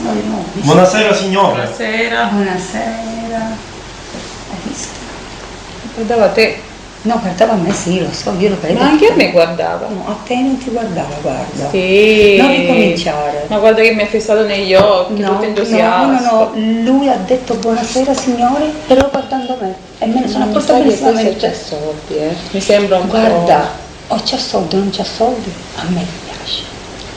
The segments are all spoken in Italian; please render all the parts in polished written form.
sono di nuovo. Buonasera signore. Buonasera. Buonasera. Hai visto? Guardava te. No, guardava a me, sì, lo so, io lo vedo. Ma anche a me guardava. No, a te non ti guardava, guarda. Sì. Non ricominciare. Ma guarda che mi ha fissato negli occhi, tutto entusiasta. No, lui ha detto buonasera signori, però guardando me. E me ne sono Ma accorta sai che poi se c'ha benissimo. soldi, Mi sembra un Guarda, o c'ha soldi o non c'ha soldi, a me piace.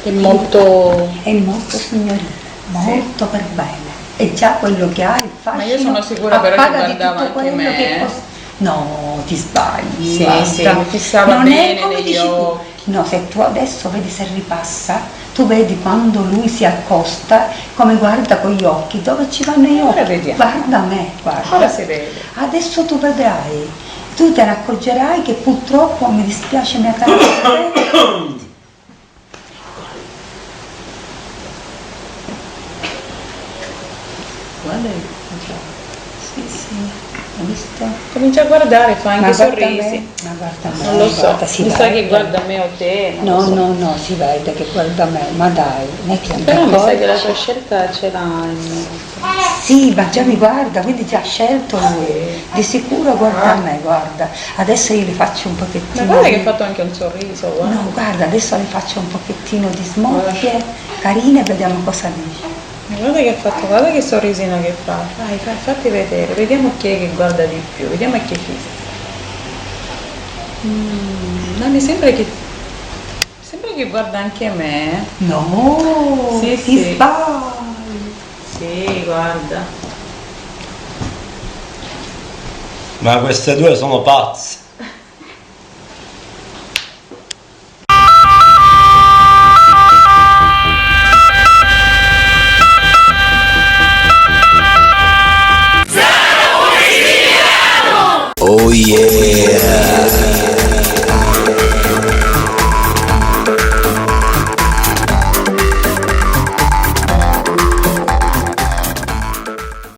po'. È molto... È molto signorile, molto per bene. E già quello che ha, il fascino, Ma io sono sicura però che appaga di guardava tutto anche quello me. che No, ti sbagli. Sì, guarda. sì, mi fissava Non è bene come negli dici tu. occhi. No, se tu adesso vedi se ripassa, tu vedi quando lui si accosta, come guarda con gli occhi, dove ci vanno gli occhi? Ora vediamo. Guarda me, guarda. Ora si vede. Adesso tu vedrai, tu te ne accorgerai che purtroppo, mi dispiace mia cara, Guarda, sì, hai visto? comincia a guardare, fa anche guarda sorrisi. me, ma guarda me, Non lo so, guarda, si mi sa vede. che guarda me o te. non No, lo so. no, si vede che guarda me, ma dai, metti un Però mi sa po'. che la tua scelta ce l'ha in mente. Sì, ma già mi guarda, quindi già ha scelto lui. Di sicuro guarda me, guarda. Adesso io gli faccio un Ma pochettino. guarda che ha fatto anche un sorriso, guarda. No, guarda, adesso le faccio un pochettino di smorfie carine e vediamo cosa dice. Guarda che ha fatto, guarda che sorrisino che fa. Dai, fatti vedere, vediamo chi è che guarda di più, vediamo a chi fissa. Ma mi sembra che guarda anche me. No, Sì, ti sì. sbagli. Sì, guarda. Ma queste due sono pazze.